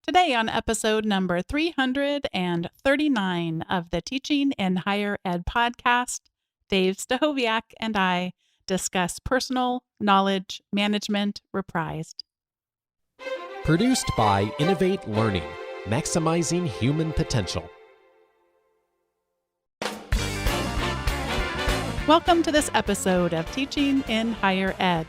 Today on episode number 339 of the Teaching in Higher Ed podcast, Dave Stachowiak and I discuss personal knowledge management reprised. Produced by Innovate Learning, maximizing human potential. Welcome to this episode of Teaching in Higher Ed.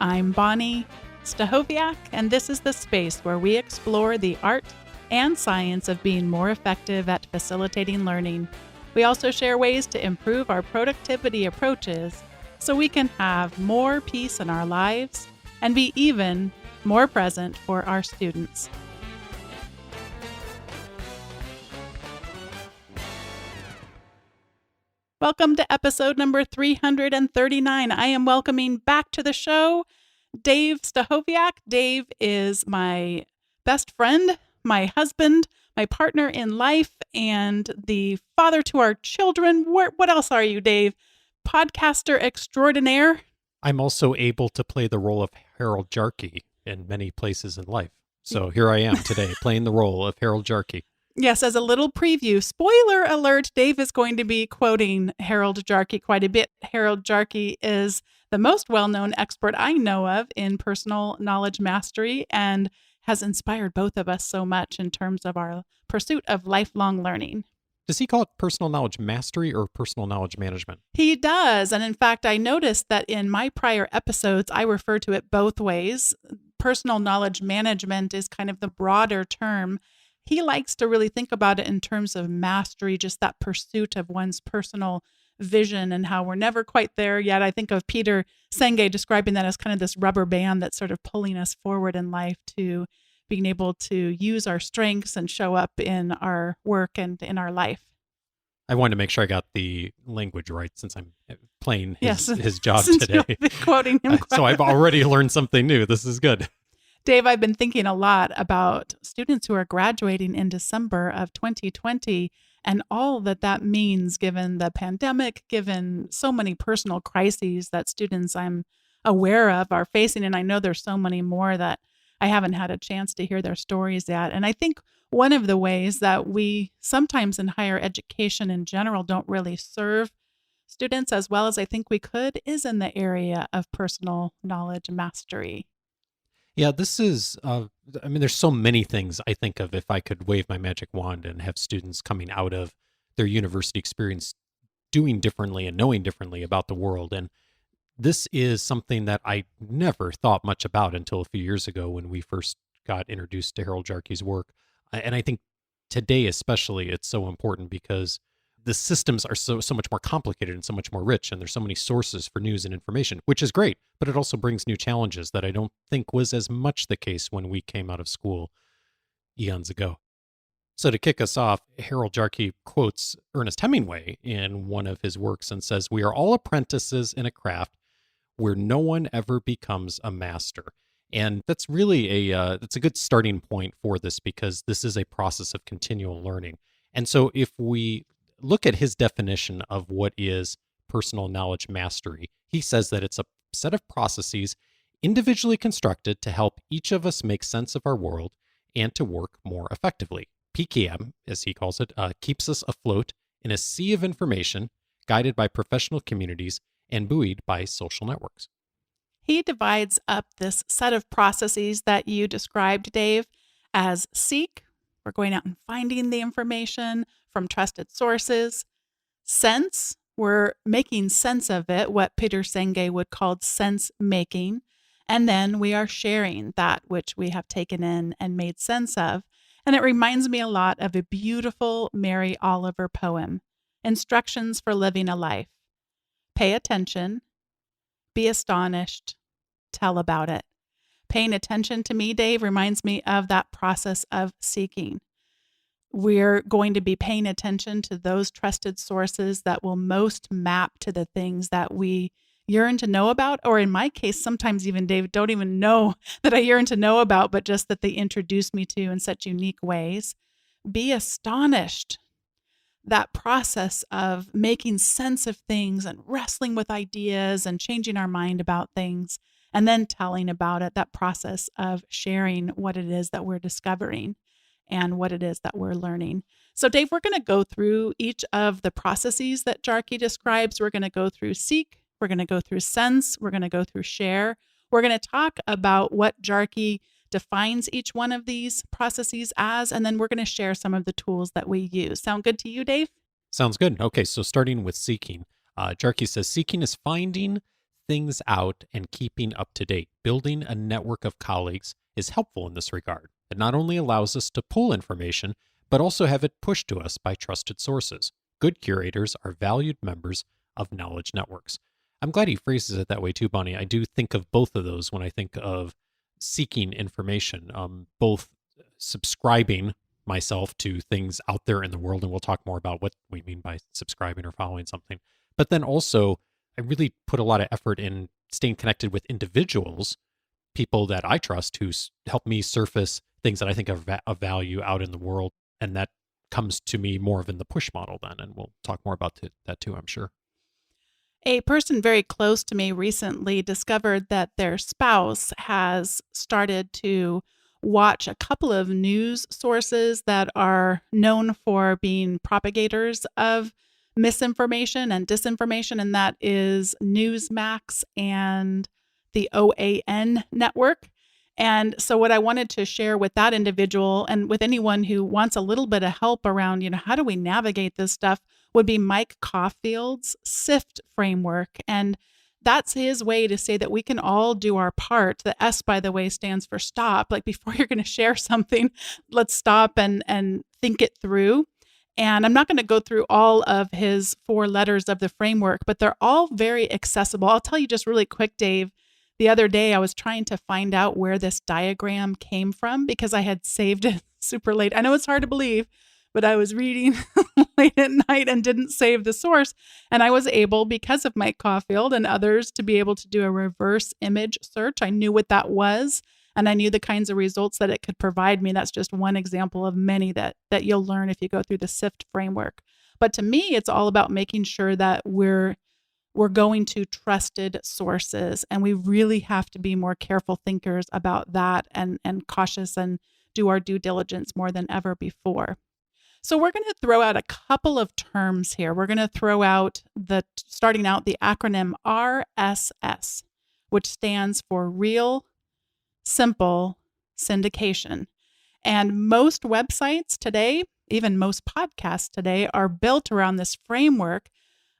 I'm Bonni Stachowiak, and this is the space where we explore the art and science of being more effective at facilitating learning. We also share ways to improve our productivity approaches so we can have more peace in our lives and be even more present for our students. Welcome to episode number 339. I am welcoming back to the show Dave Stachowiak. Dave is my best friend, my husband, my partner in life, and the father to our children. What else are you, Dave? Podcaster extraordinaire? I'm also able to play the role of Harold Jarche in many places in life. So here I am today playing the role of Harold Jarche. Yes, as a little preview, spoiler alert, Dave is going to be quoting Harold Jarche quite a bit. Harold Jarche is the most well-known expert I know of in personal knowledge mastery and has inspired both of us so much in terms of our pursuit of lifelong learning. Does he call it personal knowledge mastery or personal knowledge management? He does. And in fact, I noticed that in my prior episodes, I refer to it both ways. Personal knowledge management is kind of the broader term. He likes to really think about it in terms of mastery, just that pursuit of one's personal vision and how we're never quite there yet. I think of Peter Senge describing that as kind of this rubber band that's sort of pulling us forward in life to being able to use our strengths and show up in our work and in our life. I wanted to make sure I got the language right since I'm playing his job Since today. you'll be quoting him So I've already learned something new. This is good. Dave, I've been thinking a lot about students who are graduating in December of 2020 and all that means given the pandemic, given so many personal crises that students I'm aware of are facing. And I know there's so many more that I haven't had a chance to hear their stories yet. And I think one of the ways that we sometimes in higher education in general don't really serve students as well as I think we could is in the area of personal knowledge mastery. Yeah, this is, there's so many things I think of if I could wave my magic wand and have students coming out of their university experience doing differently and knowing differently about the world. And this is something that I never thought much about until a few years ago when we first got introduced to Harold Jarche's work. And I think today especially it's so important because the systems are so much more complicated and so much more rich, and there's so many sources for news and information, which is great, but it also brings new challenges that I don't think was as much the case when we came out of school eons ago. So to kick us off, Harold Jarche quotes Ernest Hemingway in one of his works and says, "We are all apprentices in a craft where no one ever becomes a master." And that's really that's a good starting point for this because this is a process of continual learning. And so if we look at his definition of what is personal knowledge mastery, he says that it's a set of processes individually constructed to help each of us make sense of our world and to work more effectively. PKM, as he calls it, keeps us afloat in a sea of information, guided by professional communities and buoyed by social networks. He divides up this set of processes that you described, Dave, as seek. We're going out and finding the information from trusted sources. Sense, we're making sense of it, what Peter Senge would call sense making. And then we are sharing that which we have taken in and made sense of. And it reminds me a lot of a beautiful Mary Oliver poem, Instructions for Living a Life. Pay attention, be astonished, tell about it. Paying attention to me, Dave, reminds me of that process of seeking. We're going to be paying attention to those trusted sources that will most map to the things that we yearn to know about, or in my case, sometimes even, Dave, don't even know that I yearn to know about, but just that they introduce me to in such unique ways. Be astonished. That process of making sense of things and wrestling with ideas and changing our mind about things. and then telling about it, that process of sharing what it is that we're discovering and what it is that we're learning. So, Dave, we're going to go through each of the processes that Jarche describes. We're going to go through seek, we're going to go through sense, we're going to go through share. We're going to talk about what Jarche defines each one of these processes as, and then we're going to share some of the tools that we use. Sound good to you, Dave? Sounds good. Okay, so starting with seeking, Jarche says seeking is finding things out and keeping up to date. Building a network of colleagues is helpful in this regard. It not only allows us to pull information, but also have it pushed to us by trusted sources. Good curators are valued members of knowledge networks. I'm glad he phrases it that way too, Bonnie. I do think of both of those when I think of seeking information, both subscribing myself to things out there in the world, and we'll talk more about what we mean by subscribing or following something. But then also, I really put a lot of effort in staying connected with individuals, people that I trust who help me surface things that I think are of value out in the world. And that comes to me more of in the push model then. And we'll talk more about that too, I'm sure. A person very close to me recently discovered that their spouse has started to watch a couple of news sources that are known for being propagators of misinformation and disinformation, and that is Newsmax and the OAN network. And so what I wanted to share with that individual and with anyone who wants a little bit of help around, how do we navigate this stuff, would be Mike Caulfield's SIFT framework. And that's his way to say that we can all do our part. The S, by the way, stands for stop. Like before you're going to share something, let's stop and think it through. And I'm not going to go through all of his 4 letters of the framework, but they're all very accessible. I'll tell you just really quick, Dave. The other day, I was trying to find out where this diagram came from because I had saved it super late. I know it's hard to believe, but I was reading late at night and didn't save the source. And I was able, because of Mike Caulfield and others, to be able to do a reverse image search. I knew what that was, and I knew the kinds of results that it could provide me. That's just one example of many that you'll learn if you go through the SIFT framework. But to me, it's all about making sure that we're going to trusted sources, and we really have to be more careful thinkers about that and cautious and do our due diligence more than ever before. So we're going to throw out a couple of terms here. We're going to throw out starting out the acronym RSS, which stands for Real Simple Syndication. And most websites today, even most podcasts today, are built around this framework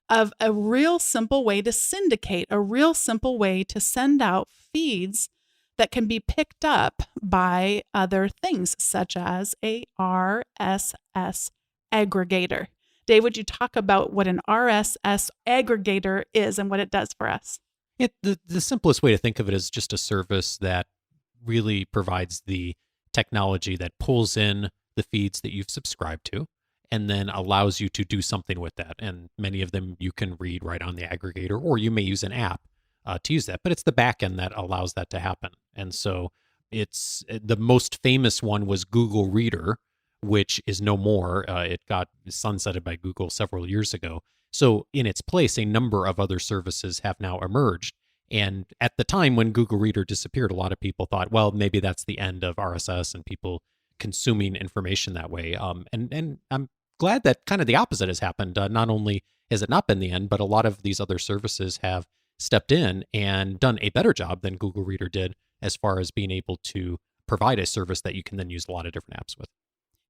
of a real simple way to syndicate, a real simple way to send out feeds that can be picked up by other things, such as a RSS aggregator. Dave, would you talk about what an RSS aggregator is and what it does for us? The simplest way to think of it is just a service that really provides the technology that pulls in the feeds that you've subscribed to and then allows you to do something with that. And many of them you can read right on the aggregator, or you may use an app to use that. But it's the back end that allows that to happen. And so it's the most famous one was Google Reader, which is no more. It got sunsetted by Google several years ago. So in its place, a number of other services have now emerged. And at the time when Google Reader disappeared, a lot of people thought, well, maybe that's the end of RSS and people consuming information that way. And I'm glad that kind of the opposite has happened. Not only has it not been the end, but a lot of these other services have stepped in and done a better job than Google Reader did as far as being able to provide a service that you can then use a lot of different apps with.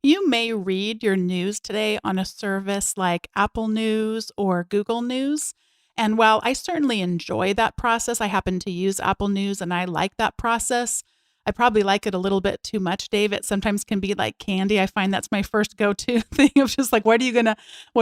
You may read your news today on a service like Apple News or Google News. And while I certainly enjoy that process, I happen to use Apple News and I like that process. I probably like it a little bit too much, Dave. It sometimes can be like candy. I find that's my first go-to thing of just like, what are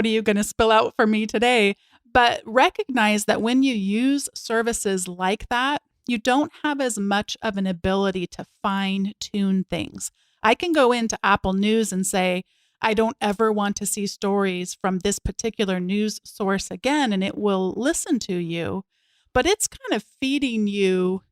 you gonna spill out for me today? But recognize that when you use services like that, you don't have as much of an ability to fine tune things. I can go into Apple News and say, I don't ever want to see stories from this particular news source again, and it will listen to you. But it's kind of feeding you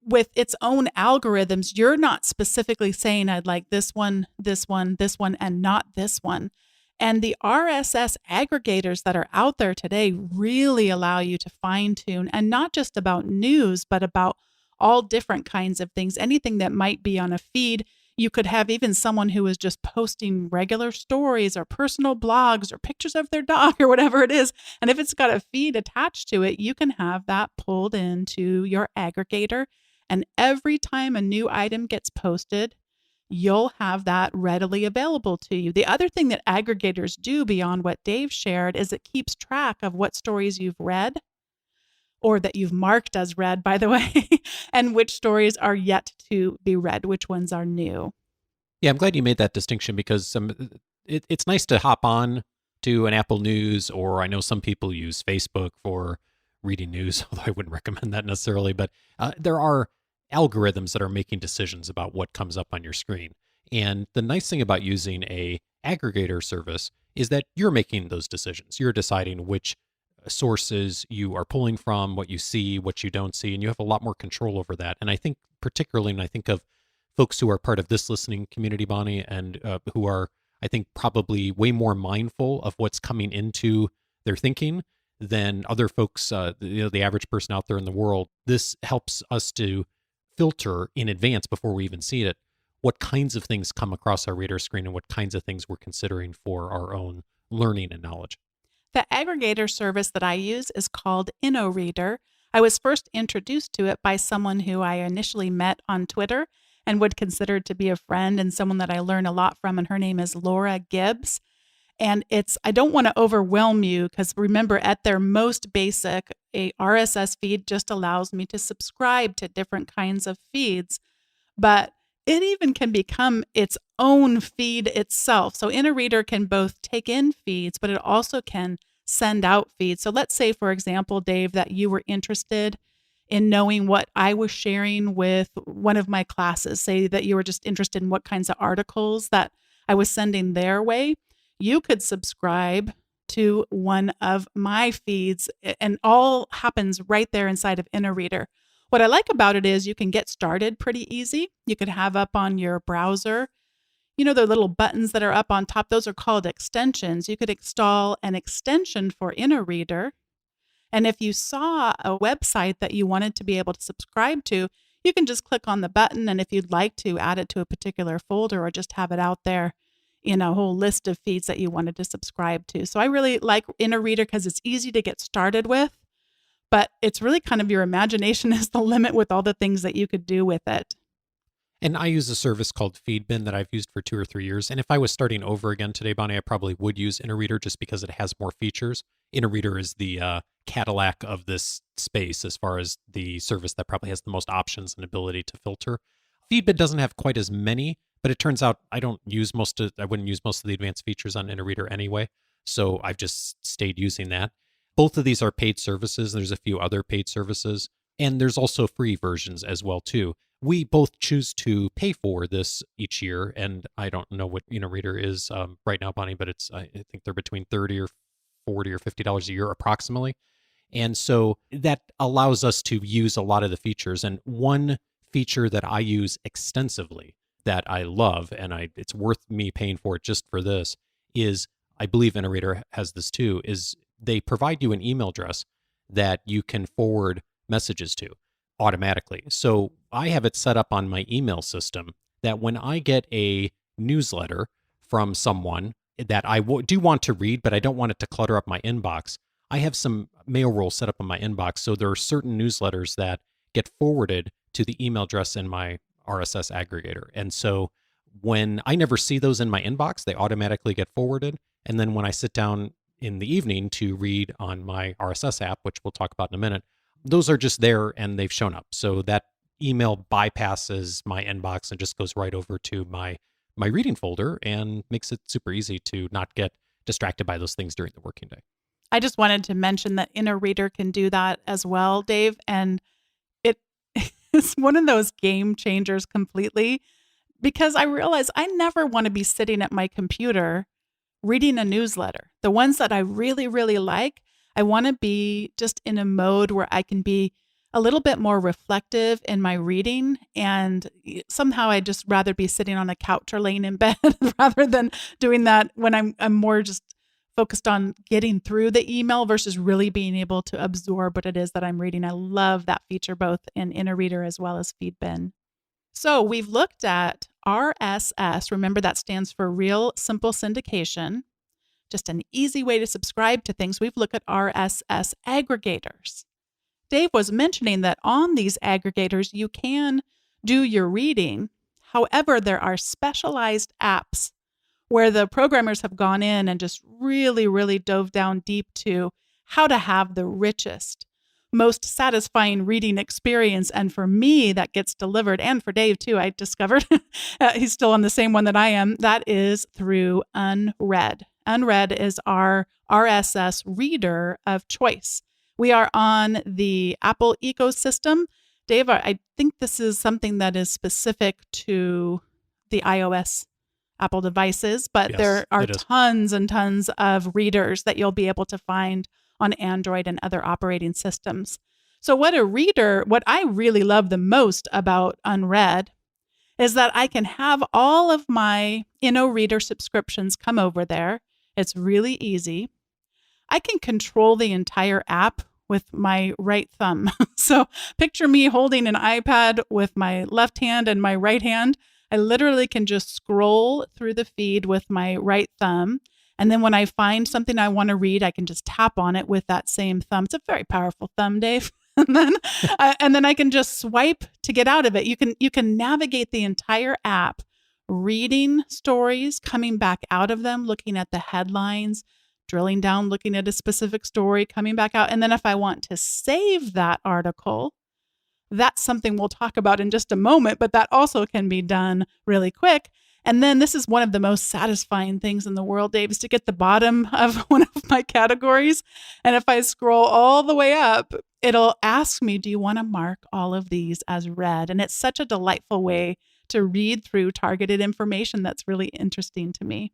with its own algorithms. You're not specifically saying, I'd like this one, this one, this one, and not this one. And the RSS aggregators that are out there today really allow you to fine tune, and not just about news, but about all different kinds of things, anything that might be on a feed. You could have even someone who is just posting regular stories or personal blogs or pictures of their dog or whatever it is. And if it's got a feed attached to it, you can have that pulled into your aggregator. And every time a new item gets posted, you'll have that readily available to you. The other thing that aggregators do beyond what Dave shared is it keeps track of what stories you've read, or that you've marked as read, by the way, and which stories are yet to be read, which ones are new. Yeah, I'm glad you made that distinction because it's nice to hop on to an Apple News, or I know some people use Facebook for reading news, although I wouldn't recommend that necessarily. But there are algorithms that are making decisions about what comes up on your screen. And the nice thing about using a aggregator service is that you're making those decisions. You're deciding which sources you are pulling from, what you see, what you don't see, and you have a lot more control over that. And I think particularly when I think of folks who are part of this listening community, Bonnie, and who are, I think, probably way more mindful of what's coming into their thinking than other folks, the average person out there in the world. This helps us to filter in advance before we even see it what kinds of things come across our radar screen and what kinds of things we're considering for our own learning and knowledge. The aggregator service that I use is called InnoReader. I was first introduced to it by someone who I initially met on Twitter and would consider to be a friend and someone that I learn a lot from, and her name is Laura Gibbs. And I don't want to overwhelm you because remember, at their most basic, a RSS feed just allows me to subscribe to different kinds of feeds, but it even can become its own feed itself. So InnoReader can both take in feeds, but it also can send out feeds. So let's say, for example, Dave, that you were interested in knowing what I was sharing with one of my classes. Say that you were just interested in what kinds of articles that I was sending their way. You could subscribe to one of my feeds, and all happens right there inside of InnoReader. What I like about it is you can get started pretty easy. You could have up on your browser, the little buttons that are up on top, those are called extensions. You could install an extension for InnoReader. And if you saw a website that you wanted to be able to subscribe to, you can just click on the button. And if you'd like to add it to a particular folder or just have it out there in a whole list of feeds that you wanted to subscribe to. So I really like InnoReader because it's easy to get started with. But it's really kind of your imagination is the limit with all the things that you could do with it. And I use a service called Feedbin that I've used for 2 or 3 years. And if I was starting over again today, Bonnie, I probably would use InnoReader just because it has more features. InnoReader is the Cadillac of this space as far as the service that probably has the most options and ability to filter. Feedbin doesn't have quite as many, but it turns out I wouldn't use most of the advanced features on InnoReader anyway. So I've just stayed using that. Both of these are paid services. There's a few other paid services, and there's also free versions as well too. We both choose to pay for this each year, and I don't know what InnoReader is right now, Bonnie, but I think they're between $30 or $40 or $50 a year approximately. And so that allows us to use a lot of the features. And one feature that I use extensively that I love, and it's worth me paying for it just for this, is I believe InnoReader has this too, is they provide you an email address that you can forward messages to automatically. So I have it set up on my email system that when I get a newsletter from someone that I do want to read, but I don't want it to clutter up my inbox, I have some mail roll set up in my inbox. So there are certain newsletters that get forwarded to the email address in my RSS aggregator. And so when I never see those in my inbox, they automatically get forwarded. And then when I sit down in the evening to read on my RSS app, which we'll talk about in a minute, those are just there and they've shown up. So that email bypasses my inbox and just goes right over to my reading folder and makes it super easy to not get distracted by those things during the working day. I just wanted to mention that InnoReader can do that as well, Dave. And it is one of those game changers completely, because I realize I never want to be sitting at my computer reading a newsletter. The ones that I really, really like, I want to be just in a mode where I can be a little bit more reflective in my reading. And somehow I just rather be sitting on a couch or laying in bed rather than doing that when I'm more just focused on getting through the email versus really being able to absorb what it is that I'm reading. I love that feature both in InnoReader as well as FeedBin. So we've looked at RSS. Remember, that stands for Real Simple Syndication. Just an easy way to subscribe to things. We've looked at RSS aggregators. Dave was mentioning that on these aggregators, you can do your reading. However, there are specialized apps where the programmers have gone in and just really, really dove down deep to how to have the richest, most satisfying reading experience. And for me, that gets delivered, and for Dave too, I discovered, he's still on the same one that I am, that is through Unread. Unread is our RSS reader of choice. We are on the Apple ecosystem. Dave, I think this is something that is specific to the iOS Apple devices, but Yes, there are it is. tons and tons of readers that you'll be able to find on Android and other operating systems. So what I really love the most about Unread is that I can have all of my InnoReader subscriptions come over there. It's really easy. I can control the entire app with my right thumb. So picture me holding an iPad with my left hand and my right hand. I literally can just scroll through the feed with my right thumb. And then when I find something I want to read, I can just tap on it with that same thumb. It's a very powerful thumb, Dave. and then I can just swipe to get out of it. You can navigate the entire app, reading stories, coming back out of them, looking at the headlines, drilling down, looking at a specific story, coming back out. And then if I want to save that article, that's something we'll talk about in just a moment, but that also can be done really quick. And then this is one of the most satisfying things in the world, Dave, is to get the bottom of one of my categories. And if I scroll all the way up, it'll ask me, do you want to mark all of these as read? And it's such a delightful way to read through targeted information that's really interesting to me.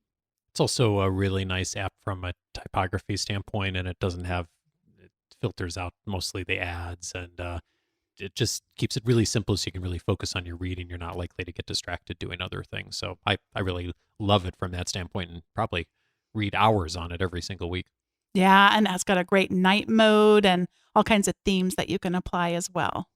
It's also a really nice app from a typography standpoint, and it filters out mostly the ads, and it just keeps it really simple so you can really focus on your reading. You're not likely to get distracted doing other things. So I really love it from that standpoint, and probably read hours on it every single week. Yeah, and it's got a great night mode and all kinds of themes that you can apply as well.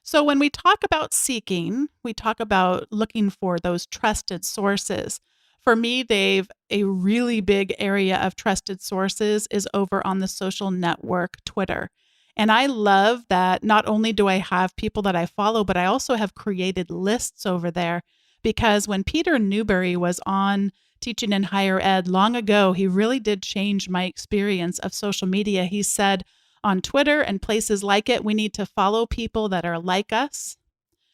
So when we talk about seeking, we talk about looking for those trusted sources. For me, Dave, a really big area of trusted sources is over on the social network Twitter. And I love that not only do I have people that I follow, but I also have created lists over there, because when Peter Newberry was on Teaching in Higher Ed long ago, he really did change my experience of social media. He said on Twitter and places like it, we need to follow people that are like us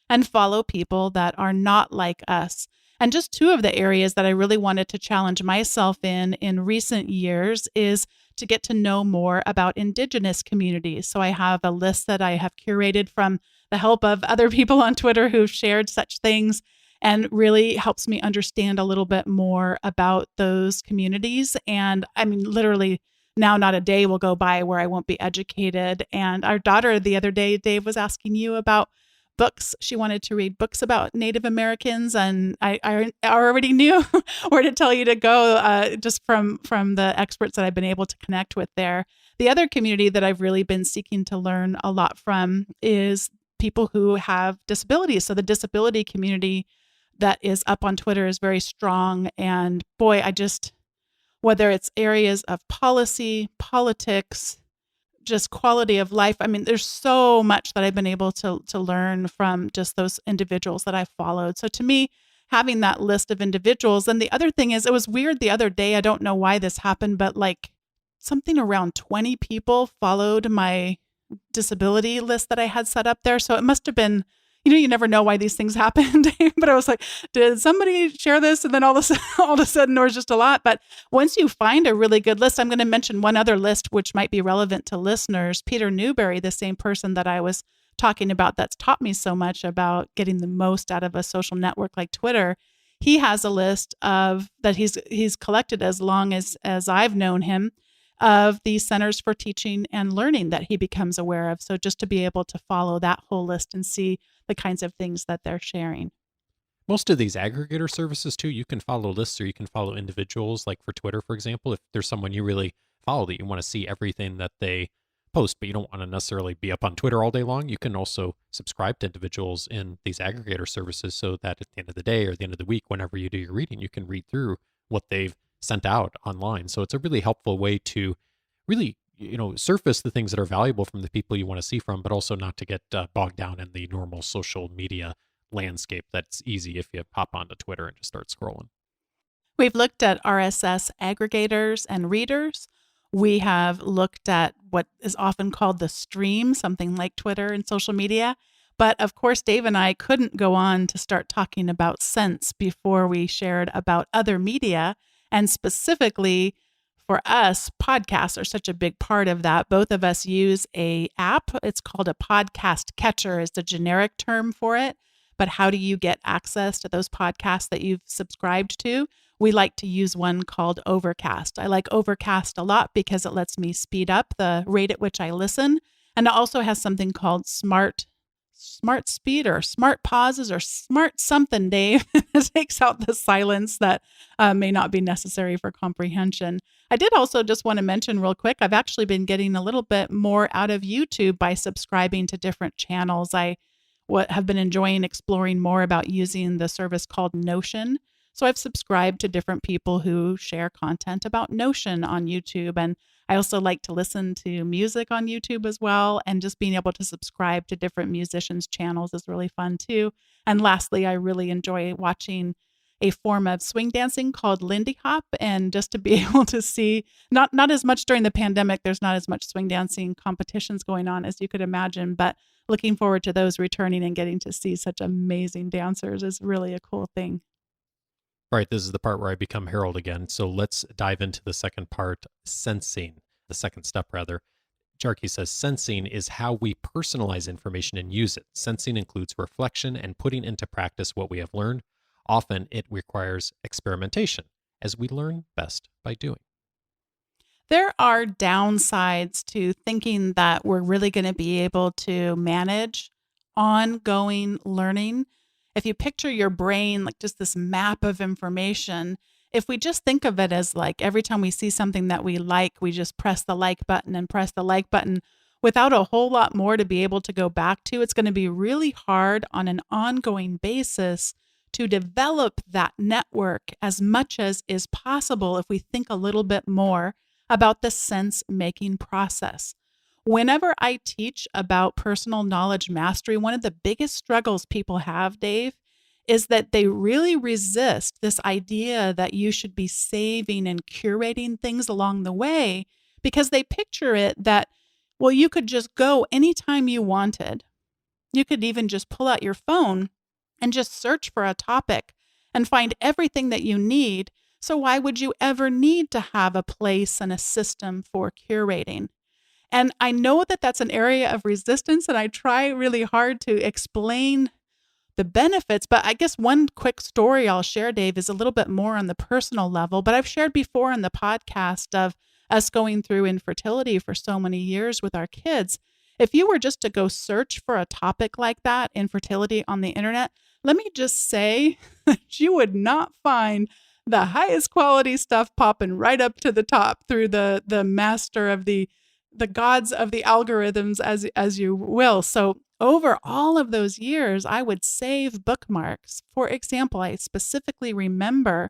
and follow people that are not like us. And just two of the areas that I really wanted to challenge myself in recent years is to get to know more about Indigenous communities. So I have a list that I have curated from the help of other people on Twitter who've shared such things, and really helps me understand a little bit more about those communities. And I mean, literally now not a day will go by where I won't be educated. And our daughter the other day, Dave, was asking you about books. She wanted to read books about Native Americans, and I already knew where to tell you to go, just from the experts that I've been able to connect with there. The other community that I've really been seeking to learn a lot from is people who have disabilities. So the disability community that is up on Twitter is very strong. And boy, whether it's areas of policy, politics, just quality of life. I mean, there's so much that I've been able to learn from just those individuals that I've followed. So to me, having that list of individuals. And the other thing is, it was weird the other day. I don't know why this happened, but like something around 20 people followed my disability list that I had set up there. So it must have been, you never know why these things happen. But I was like, did somebody share this? And then all of a sudden there was just a lot. But once you find a really good list, I'm going to mention one other list, which might be relevant to listeners. Peter Newberry, the same person that I was talking about that's taught me so much about getting the most out of a social network like Twitter, he has a list of that he's collected as long as I've known him, of the Centers for Teaching and Learning that he becomes aware of. So just to be able to follow that whole list and see the kinds of things that they're sharing. Most of these aggregator services too, you can follow lists or you can follow individuals. Like for Twitter, for example, if there's someone you really follow that you want to see everything that they post, but you don't want to necessarily be up on Twitter all day long, you can also subscribe to individuals in these aggregator services so that at the end of the day or the end of the week, whenever you do your reading, you can read through what they've sent out online. So it's a really helpful way to really, surface the things that are valuable from the people you want to see from, but also not to get bogged down in the normal social media landscape that's easy if you hop onto Twitter and just start scrolling. We've looked at RSS aggregators and readers. We have looked at what is often called the stream, something like Twitter and social media. But of course, Dave and I couldn't go on to start talking about Sense before we shared about other media. And specifically for us, podcasts are such a big part of that. Both of us use a app. It's called a podcast catcher is the generic term for it. But how do you get access to those podcasts that you've subscribed to? We like to use one called Overcast. I like Overcast a lot because it lets me speed up the rate at which I listen. And it also has something called smart speed or smart pauses or smart something, Dave. It takes out the silence that may not be necessary for comprehension. I did also just want to mention real quick, I've actually been getting a little bit more out of YouTube by subscribing to different channels. I have been enjoying exploring more about using the service called Notion. So I've subscribed to different people who share content about Notion on YouTube. And I also like to listen to music on YouTube as well. And just being able to subscribe to different musicians' channels is really fun too. And lastly, I really enjoy watching a form of swing dancing called Lindy Hop. And just to be able to see, not as much during the pandemic, there's not as much swing dancing competitions going on as you could imagine, but looking forward to those returning and getting to see such amazing dancers is really a cool thing. All right, this is the part where I become Harold again. So let's dive into the second part, sensing, the second step rather. Jarche says sensing is how we personalize information and use it. Sensing includes reflection and putting into practice what we have learned. Often it requires experimentation, as we learn best by doing. There are downsides to thinking that we're really going to be able to manage ongoing learning. If you picture your brain like just this map of information, if we just think of it as like every time we see something that we like, we just press the like button and press the like button without a whole lot more to be able to go back to, it's going to be really hard on an ongoing basis to develop that network as much as is possible if we think a little bit more about the sense-making process. Whenever I teach about personal knowledge mastery, one of the biggest struggles people have, Dave, is that they really resist this idea that you should be saving and curating things along the way because they picture it that, well, you could just go anytime you wanted. You could even just pull out your phone and just search for a topic and find everything that you need. So why would you ever need to have a place and a system for curating? And I know that that's an area of resistance, and I try really hard to explain the benefits. But I guess one quick story I'll share, Dave, is a little bit more on the personal level. But I've shared before in the podcast of us going through infertility for so many years with our kids. If you were just to go search for a topic like that, infertility on the internet, let me just say that you would not find the highest quality stuff popping right up to the top through the master of the gods of the algorithms, as you will. So over all of those years, I would save bookmarks. For example, I specifically remember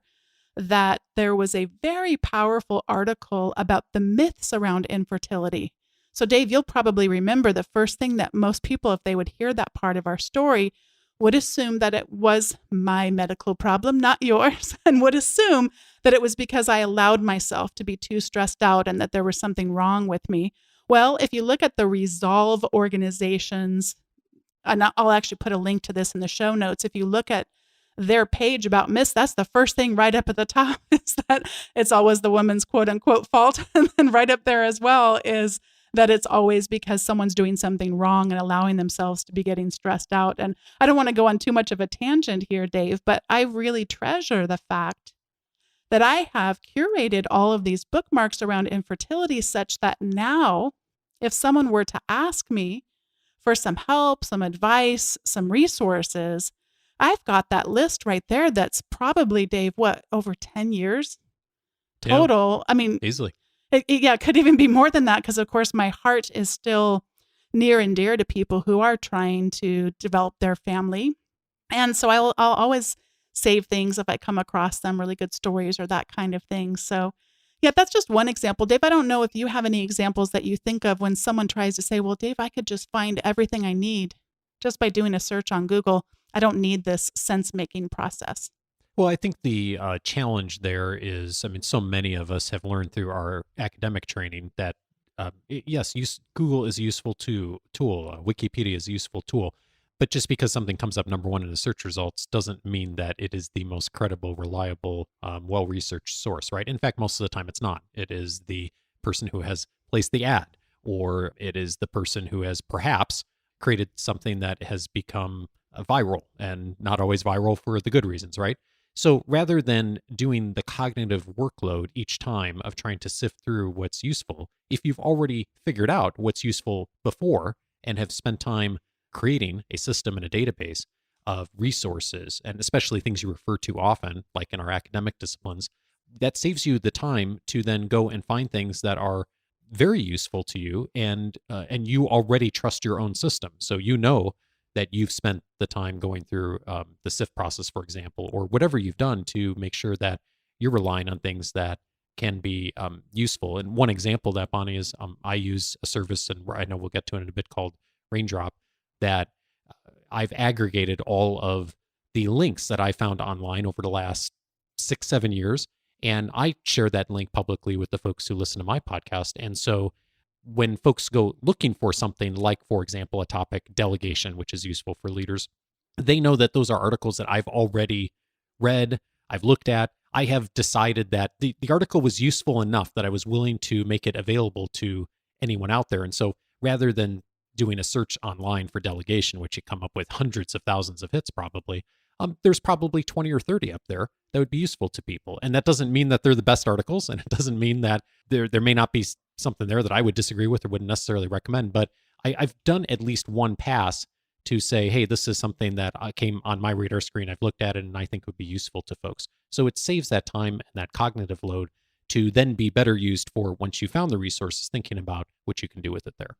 that there was a very powerful article about the myths around infertility. So Dave, you'll probably remember the first thing that most people, if they would hear that part of our story, would assume that it was my medical problem, not yours, and would assume that it was because I allowed myself to be too stressed out and that there was something wrong with me. Well, if you look at the Resolve organizations, and I'll actually put a link to this in the show notes. If you look at their page about myths, that's the first thing right up at the top is that it's always the woman's quote unquote fault. And then right up there as well is that it's always because someone's doing something wrong and allowing themselves to be getting stressed out. And I don't want to go on too much of a tangent here, Dave, but I really treasure the fact that I have curated all of these bookmarks around infertility such that now, if someone were to ask me for some help, some advice, some resources, I've got that list right there. That's probably, Dave, what, over 10 years Yeah, total? I mean, easily. it could even be more than that because, of course, my heart is still near and dear to people who are trying to develop their family. And so I'll always save things if I come across them, really good stories or that kind of thing. So, yeah, that's just one example. Dave, I don't know if you have any examples that you think of when someone tries to say, well, Dave, I could just find everything I need just by doing a search on Google. I don't need this sense making process. Well, I think the challenge there is, I mean, so many of us have learned through our academic training that, yes, Google is a useful tool, Wikipedia is a useful tool, but just because something comes up number one in the search results doesn't mean that it is the most credible, reliable, well-researched source, right? In fact, most of the time it's not. It is the person who has placed the ad, or it is the person who has perhaps created something that has become viral, and not always viral for the good reasons, right? So rather than doing the cognitive workload each time of trying to sift through what's useful, if you've already figured out what's useful before and have spent time creating a system and a database of resources, and especially things you refer to often, like in our academic disciplines, that saves you the time to then go and find things that are very useful to you, and you already trust your own system. So you know that you've spent the time going through the SIF process, for example, or whatever you've done to make sure that you're relying on things that can be useful. And one example of that, Bonnie, is I use a service, and I know we'll get to it in a bit, called Raindrop, that I've aggregated all of the links that I found online over the last 6, 7 years. And I share that link publicly with the folks who listen to my podcast. And so when folks go looking for something like, for example, a topic, delegation, which is useful for leaders, they know that those are articles that I've already read, I've looked at. I have decided that the article was useful enough that I was willing to make it available to anyone out there. And so rather than doing a search online for delegation, which you come up with hundreds of thousands of hits probably, there's probably 20 or 30 up there that would be useful to people. And that doesn't mean that they're the best articles, and it doesn't mean that there may not be something there that I would disagree with or wouldn't necessarily recommend, but I've done at least one pass to say, hey, this is something that came on my radar screen. I've looked at it and I think would be useful to folks. So it saves that time and that cognitive load to then be better used for, once you found the resources, thinking about what you can do with it there.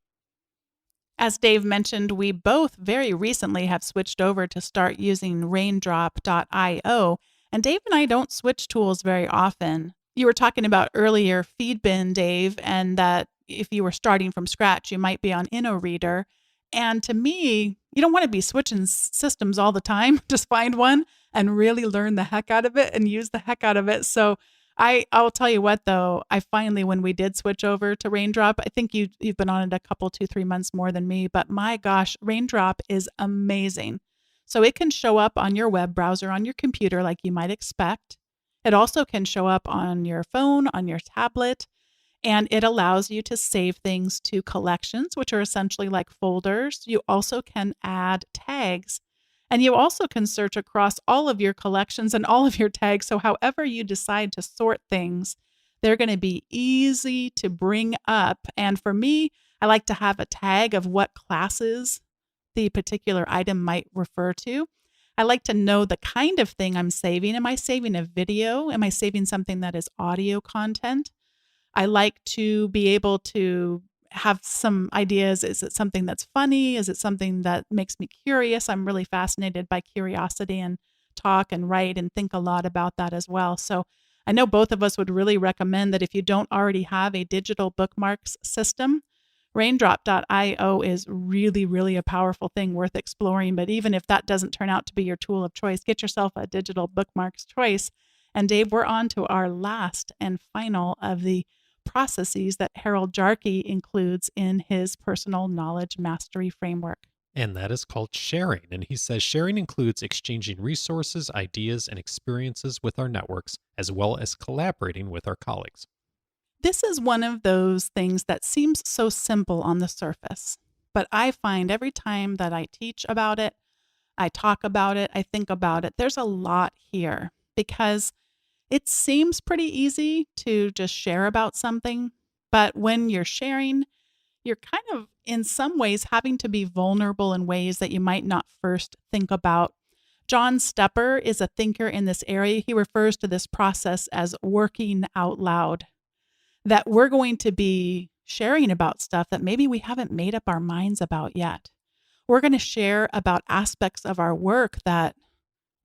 As Dave mentioned, we both very recently have switched over to start using raindrop.io. And Dave and I don't switch tools very often. You were talking about earlier Feedbin, Dave, and that if you were starting from scratch, you might be on InnoReader. And to me, you don't want to be switching systems all the time. Just find one and really learn the heck out of it and use the heck out of it. So I'll tell you what, though, I finally, when we did switch over to Raindrop, I think you've been on it a couple, 2, 3 months more than me, but my gosh, Raindrop is amazing. So it can show up on your web browser, on your computer, like you might expect. It also can show up on your phone, on your tablet, and it allows you to save things to collections, which are essentially like folders. You also can add tags. And you also can search across all of your collections and all of your tags. So, however you decide to sort things, they're going to be easy to bring up. And for me, I like to have a tag of what classes the particular item might refer to. I like to know the kind of thing I'm saving. Am I saving a video? Am I saving something that is audio content? I like to be able to have some ideas. Is it something that's funny? Is it something that makes me curious? I'm really fascinated by curiosity and talk and write and think a lot about that as well. So I know both of us would really recommend that if you don't already have a digital bookmarks system, raindrop.io is really, really a powerful thing worth exploring. But even if that doesn't turn out to be your tool of choice, get yourself a digital bookmarks choice. And Dave, we're on to our last and final of the processes that Harold Jarche includes in his personal knowledge mastery framework. And that is called sharing. And he says sharing includes exchanging resources, ideas, and experiences with our networks, as well as collaborating with our colleagues. This is one of those things that seems so simple on the surface, but I find every time that I teach about it, I talk about it, I think about it, there's a lot here because it seems pretty easy to just share about something, but when you're sharing, you're kind of in some ways having to be vulnerable in ways that you might not first think about. John Stepper is a thinker in this area. He refers to this process as working out loud, that we're going to be sharing about stuff that maybe we haven't made up our minds about yet. We're going to share about aspects of our work that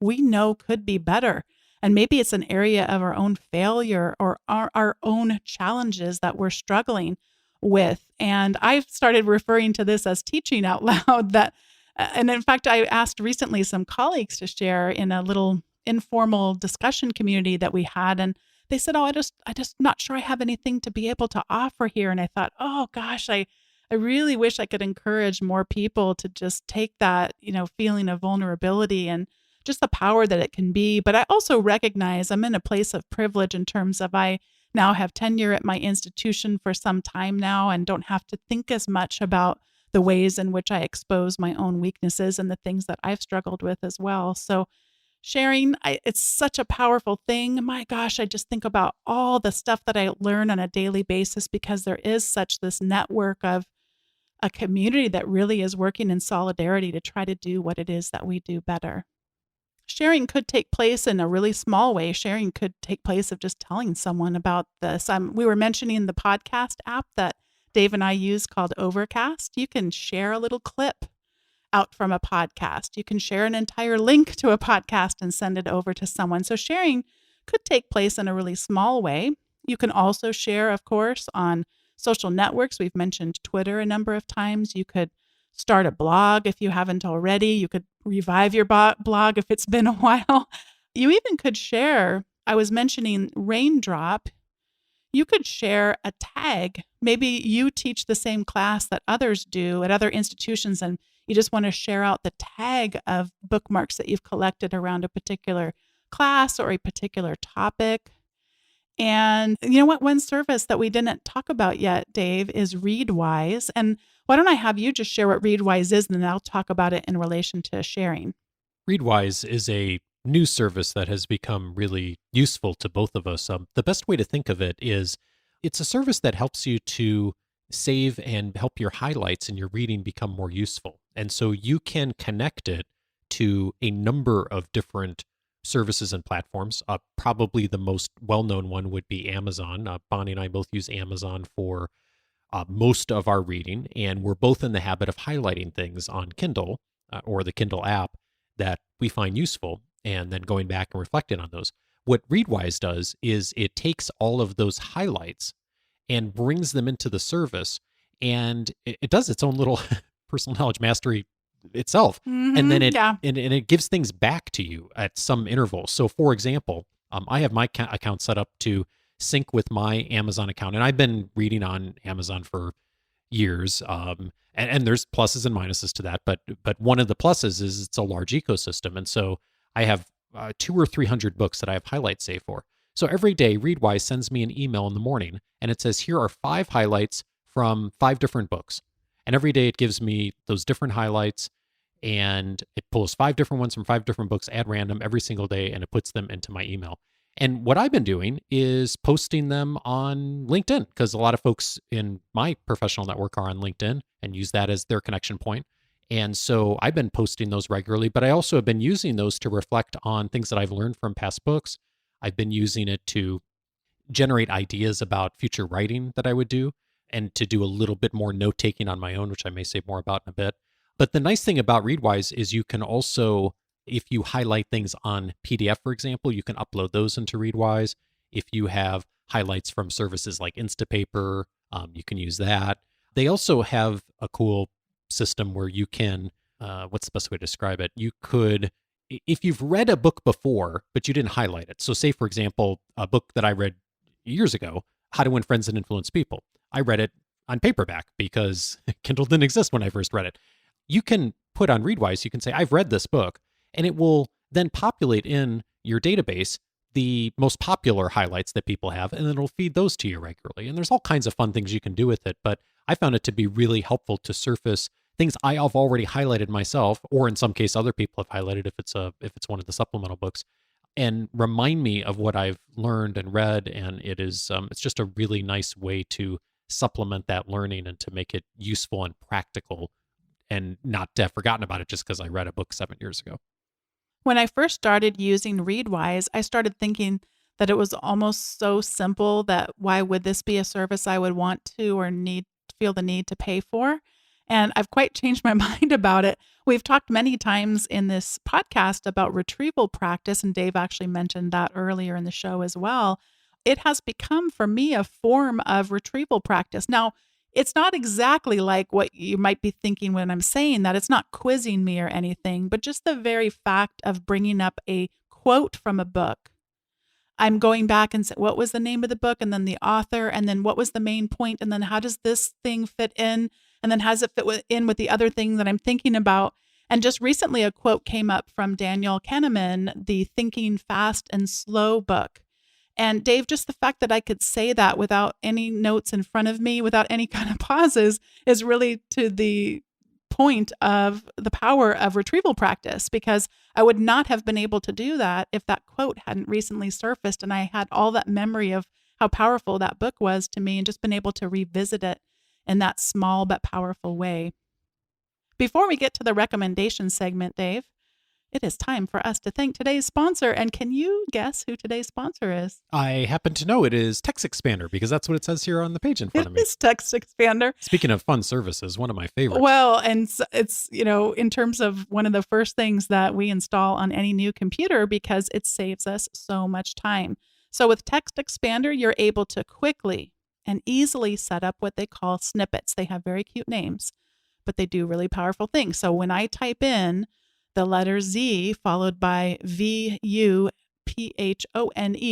we know could be better. And maybe it's an area of our own failure or our own challenges that we're struggling with. And I've started referring to this as teaching out loud. And in fact, I asked recently some colleagues to share in a little informal discussion community that we had. And they said, "Oh, I just not sure I have anything to be able to offer here." And I thought, oh gosh, I really wish I could encourage more people to just take that, feeling of vulnerability and just the power that it can be. But I also recognize I'm in a place of privilege in terms of I now have tenure at my institution for some time now and don't have to think as much about the ways in which I expose my own weaknesses and the things that I've struggled with as well. So sharing, it's such a powerful thing. My gosh, I just think about all the stuff that I learn on a daily basis because there is such this network of a community that really is working in solidarity to try to do what it is that we do better. Sharing could take place in a really small way. Sharing could take place of just telling someone about this. We were mentioning the podcast app that Dave and I use called Overcast. You can share a little clip out from a podcast. You can share an entire link to a podcast and send it over to someone. So sharing could take place in a really small way. You can also share, of course, on social networks. We've mentioned Twitter a number of times. You could start a blog if you haven't already. You could revive your blog if it's been a while. You even could share, I was mentioning Raindrop. You could share a tag. Maybe you teach the same class that others do at other institutions, and you just want to share out the tag of bookmarks that you've collected around a particular class or a particular topic. And you know what? One service that we didn't talk about yet, Dave, is Readwise. And why don't I have you just share what Readwise is, and then I'll talk about it in relation to sharing. Readwise is a new service that has become really useful to both of us. The best way to think of it is it's a service that helps you to save and help your highlights in your reading become more useful. And so you can connect it to a number of different services and platforms. Probably the most well-known one would be Amazon. Bonnie and I both use Amazon for most of our reading, and we're both in the habit of highlighting things on Kindle or the Kindle app that we find useful and then going back and reflecting on those. What Readwise does is it takes all of those highlights and brings them into the service, and it does its own little personal knowledge mastery itself. And then it gives things back to you at some interval. So for example, I have my account set up to sync with my Amazon account, and I've been reading on Amazon for years. And there's pluses and minuses to that, but one of the pluses is it's a large ecosystem. And so I have 200 or 300 books that I have highlights saved for. So every day, Readwise sends me an email in the morning, and it says, here are 5 highlights from 5 different books. And every day it gives me those different highlights, and it pulls 5 different ones from 5 different books at random every single day, and it puts them into my email. And what I've been doing is posting them on LinkedIn, because a lot of folks in my professional network are on LinkedIn and use that as their connection point. And so I've been posting those regularly, but I also have been using those to reflect on things that I've learned from past books. I've been using it to generate ideas about future writing that I would do, and to do a little bit more note-taking on my own, which I may say more about in a bit. But the nice thing about Readwise is you can also, if you highlight things on PDF, for example, you can upload those into Readwise. If you have highlights from services like Instapaper, you can use that. They also have a cool system where you can, what's the best way to describe it? You could, if you've read a book before, but you didn't highlight it. So say, for example, a book that I read years ago, How to Win Friends and Influence People. I read it on paperback because Kindle didn't exist when I first read it. You can put on Readwise, you can say, I've read this book, and it will then populate in your database the most popular highlights that people have, and then it'll feed those to you regularly. And there's all kinds of fun things you can do with it, but I found it to be really helpful to surface things I have already highlighted myself, or in some case other people have highlighted if it's one of the supplemental books, and remind me of what I've learned and read. And it is it's just a really nice way to supplement that learning and to make it useful and practical, and not to have forgotten about it just because I read a book 7 years ago. When I first started using Readwise, I started thinking that it was almost so simple that why would this be a service I would want to or need feel the need to pay for? And I've quite changed my mind about it. We've talked many times in this podcast about retrieval practice, and Dave actually mentioned that earlier in the show as well. It has become for me a form of retrieval practice. Now, it's not exactly like what you might be thinking when I'm saying that. It's not quizzing me or anything, but just the very fact of bringing up a quote from a book. I'm going back and say, what was the name of the book? And then the author, and then what was the main point? And then how does this thing fit in? And then how does it in with the other thing that I'm thinking about? And just recently, a quote came up from Daniel Kahneman, the Thinking Fast and Slow book. And Dave, just the fact that I could say that without any notes in front of me, without any kind of pauses, is really to the point of the power of retrieval practice, because I would not have been able to do that if that quote hadn't recently surfaced and I had all that memory of how powerful that book was to me and just been able to revisit it in that small but powerful way. Before we get to the recommendation segment, Dave, it is time for us to thank today's sponsor. And can you guess who today's sponsor is? I happen to know it is Text Expander because that's what it says here on the page in front of me. It's Text Expander. Speaking of fun services, one of my favorites. Well, and it's, in terms of one of the first things that we install on any new computer because it saves us so much time. So with Text Expander, you're able to quickly and easily set up what they call snippets. They have very cute names, but they do really powerful things. So when I type in the letter Z followed by VUPHONE,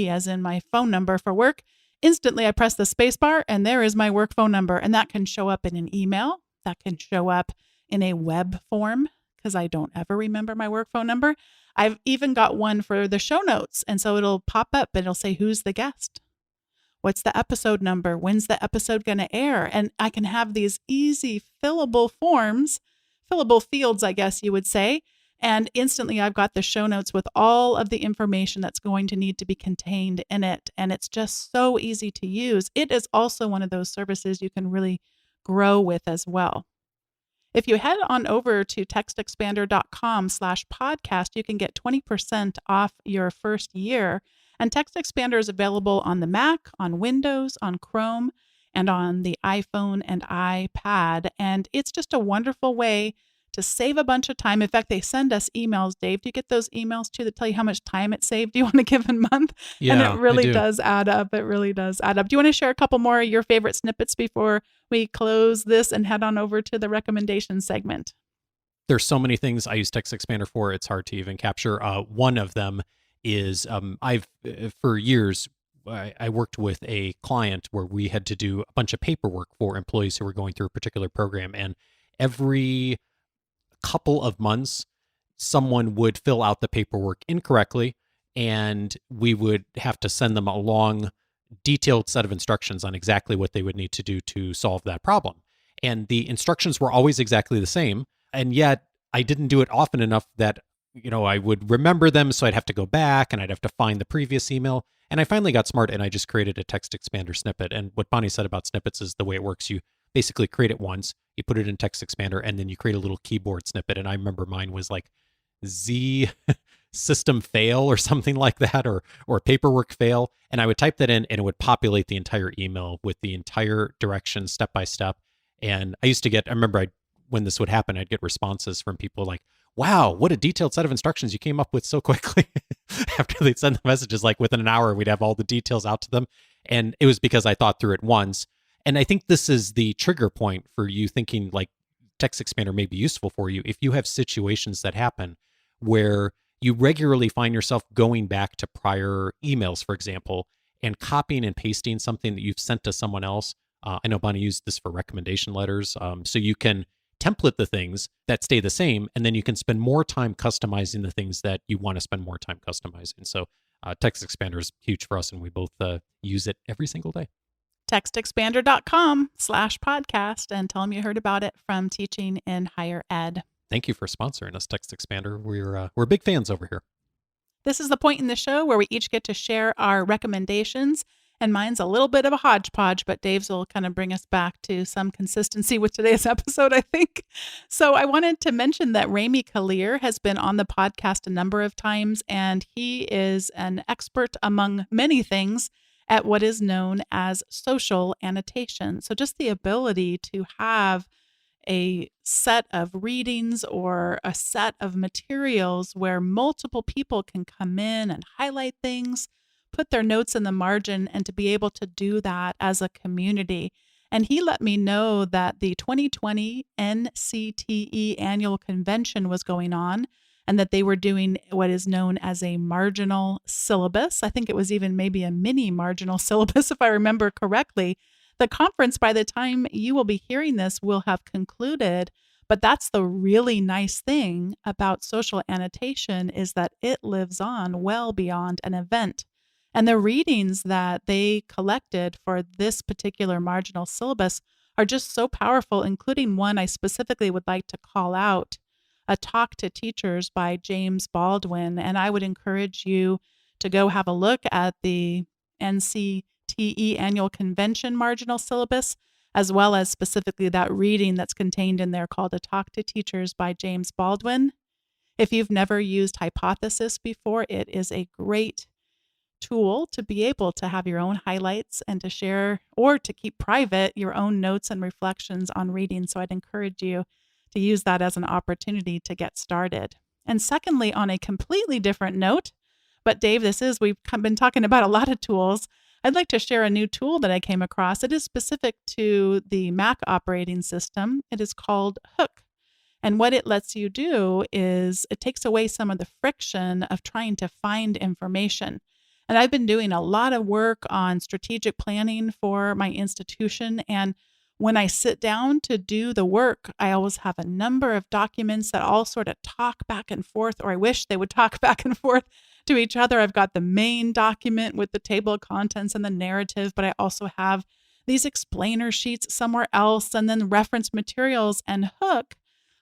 as in my phone number for work, instantly I press the space bar and there is my work phone number. And that can show up in an email. That can show up in a web form because I don't ever remember my work phone number. I've even got one for the show notes. And so it'll pop up and it'll say, who's the guest? What's the episode number? When's the episode going to air? And I can have these easy fillable fields, I guess you would say. And instantly I've got the show notes with all of the information that's going to need to be contained in it. And it's just so easy to use. It is also one of those services you can really grow with as well. If you head on over to textexpander.com/podcast, you can get 20% off your first year. And Text Expander is available on the Mac, on Windows, on Chrome, and on the iPhone and iPad. And it's just a wonderful way to save a bunch of time. In fact, they send us emails. Dave, do you get those emails too that tell you how much time it saved you on a given month? Yeah, and it really I do. does add up. It really does add up. Do you want to share a couple more of your favorite snippets before we close this and head on over to the recommendation segment? There's so many things I use Text Expander for, it's hard to even capture. One of them is for years, I worked with a client where we had to do a bunch of paperwork for employees who were going through a particular program. And every couple of months, someone would fill out the paperwork incorrectly, and we would have to send them a long, detailed set of instructions on exactly what they would need to do to solve that problem. And the instructions were always exactly the same. And yet I didn't do it often enough that, I would remember them. So I'd have to go back and I'd have to find the previous email. And I finally got smart and I just created a Text Expander snippet. And what Bonnie said about snippets is the way it works. You basically create it once, you put it in Text Expander, and then you create a little keyboard snippet. And I remember mine was like Z system fail or something like that, or paperwork fail. And I would type that in and it would populate the entire email with the entire directions step by step. And I remember when this would happen, I'd get responses from people like, wow, what a detailed set of instructions you came up with so quickly. After they'd send the messages, like within an hour, we'd have all the details out to them. And it was because I thought through it once. And I think this is the trigger point for you thinking like Text Expander may be useful for you if you have situations that happen where you regularly find yourself going back to prior emails, for example, and copying and pasting something that you've sent to someone else. I know Bonnie used this for recommendation letters. So you can template the things that stay the same, and then you can spend more time customizing the things that you want to spend more time customizing. So Text Expander is huge for us, and we both use it every single day. Textexpander.com/podcast and tell them you heard about it from Teaching in Higher Ed. Thank you for sponsoring us, Text Expander. We're big fans over here. This is the point in the show where we each get to share our recommendations. And mine's a little bit of a hodgepodge, but Dave's will kind of bring us back to some consistency with today's episode, I think. So I wanted to mention that Rami Kalir has been on the podcast a number of times, and he is an expert among many things at what is known as social annotation. So just the ability to have a set of readings or a set of materials where multiple people can come in and highlight things, put their notes in the margin, and to be able to do that as a community. And he let me know that the 2020 NCTE annual convention was going on and that they were doing what is known as a marginal syllabus. I think it was even maybe a mini marginal syllabus, if I remember correctly. The conference, by the time you will be hearing this, will have concluded. But that's the really nice thing about social annotation is that it lives on well beyond an event. And the readings that they collected for this particular marginal syllabus are just so powerful, including one I specifically would like to call out, a talk to teachers by James Baldwin. And I would encourage you to go have a look at the NCTE annual convention marginal syllabus, as well as specifically that reading that's contained in there called A Talk to Teachers by James Baldwin. If you've never used Hypothesis before, it is a great tool to be able to have your own highlights and to share or to keep private your own notes and reflections on reading. So I'd encourage you to use that as an opportunity to get started. And secondly, on a completely different note, but Dave, we've been talking about a lot of tools. I'd like to share a new tool that I came across. It is specific to the Mac operating system. It is called Hook. And what it lets you do is it takes away some of the friction of trying to find information. And I've been doing a lot of work on strategic planning for my institution. And when I sit down to do the work, I always have a number of documents that all sort of talk back and forth, or I wish they would talk back and forth to each other. I've got the main document with the table of contents and the narrative, but I also have these explainer sheets somewhere else and then reference materials. And Hook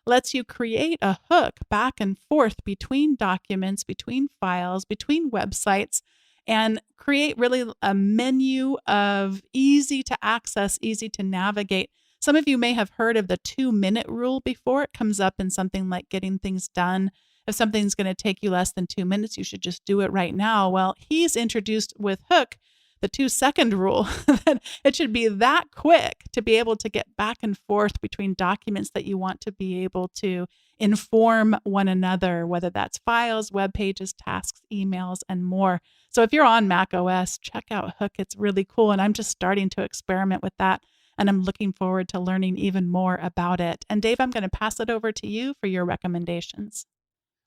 lets you create a hook back and forth between documents, between files, between websites, and create really a menu of easy to access, easy to navigate. Some of you may have heard of the 2-minute rule before. It comes up in something like getting things done. If something's going to take you less than 2 minutes, you should just do it right now. Well, he's introduced with Hook the 2-second rule, that it should be that quick to be able to get back and forth between documents that you want to be able to inform one another, whether that's files, web pages, tasks, emails, and more. So if you're on Mac OS, check out Hook. It's really cool. And I'm just starting to experiment with that. And I'm looking forward to learning even more about it. And Dave, I'm going to pass it over to you for your recommendations.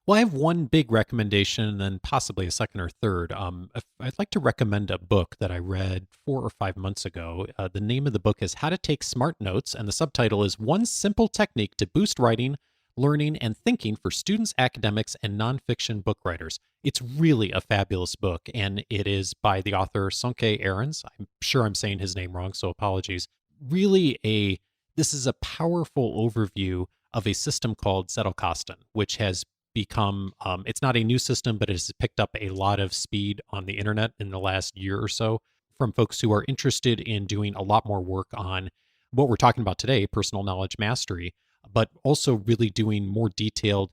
Well, I have one big recommendation and then possibly a second or third. I'd like to recommend a book that I read 4 or 5 months ago. The name of the book is How to Take Smart Notes, and the subtitle is One Simple Technique to Boost Writing, Learning, and Thinking for Students, Academics, and Nonfiction Book Writers. It's really a fabulous book, and it is by the author Sonke Ahrens. I'm sure I'm saying his name wrong, so apologies. This is a powerful overview of a system called Zettelkasten, which has become, it's not a new system, but it has picked up a lot of speed on the internet in the last year or so from folks who are interested in doing a lot more work on what we're talking about today, personal knowledge mastery, but also really doing more detailed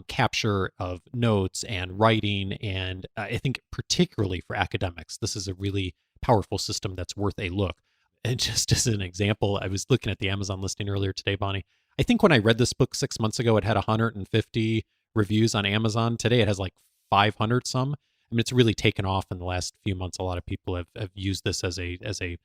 capture of notes and writing. And I think particularly for academics, this is a really powerful system that's worth a look. And just as an example, I was looking at the Amazon listing earlier today, Bonnie. I think when I read this book 6 months ago, it had 150 reviews on Amazon. Today it has like 500 some. I mean, it's really taken off in the last few months. A lot of people have used this as a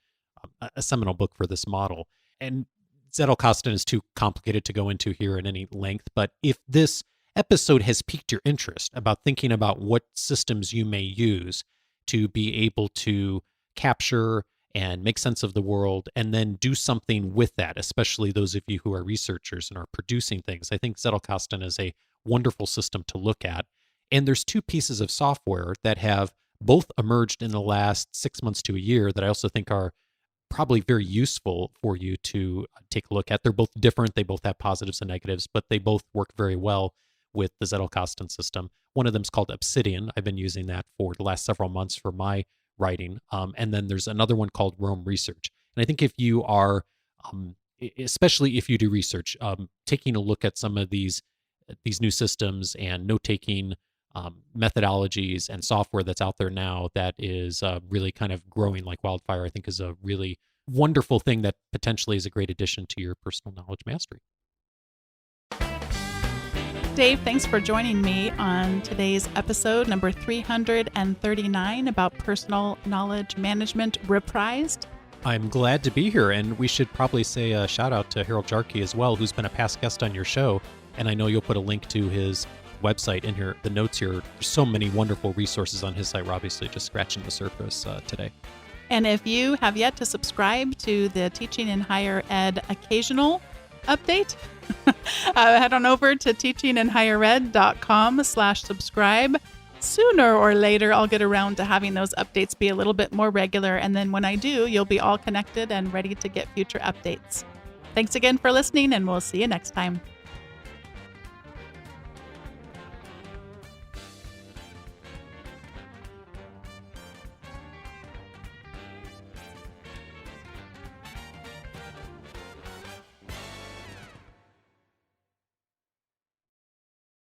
seminal book for this model. And Zettelkasten is too complicated to go into here at any length. But if this episode has piqued your interest about thinking about what systems you may use to be able to capture and make sense of the world and then do something with that, especially those of you who are researchers and are producing things, I think Zettelkasten is a wonderful system to look at. And there's 2 pieces of software that have both emerged in the last 6 months to a year that I also think are probably very useful for you to take a look at. They're both different. They both have positives and negatives, but they both work very well with the Zettelkasten system. One of them is called Obsidian. I've been using that for the last several months for my writing. And then there's another one called Rome Research. And I think if you are, especially if you do research, taking a look at some of these new systems and note-taking methodologies and software that's out there now that is really kind of growing like wildfire, I think is a really wonderful thing that potentially is a great addition to your personal knowledge mastery. Dave, thanks for joining me on today's episode, number 339, about personal knowledge management reprised. I'm glad to be here, and we should probably say a shout out to Harold Jarche as well, who's been a past guest on your show, and I know you'll put a link to his website in here, the notes here. There's so many wonderful resources on his site. We're obviously just scratching the surface today. And if you have yet to subscribe to the Teaching in Higher Ed occasional update, head on over to teachingandhighered.com/subscribe. Sooner or later, I'll get around to having those updates be a little bit more regular. And then when I do, you'll be all connected and ready to get future updates. Thanks again for listening, and we'll see you next time.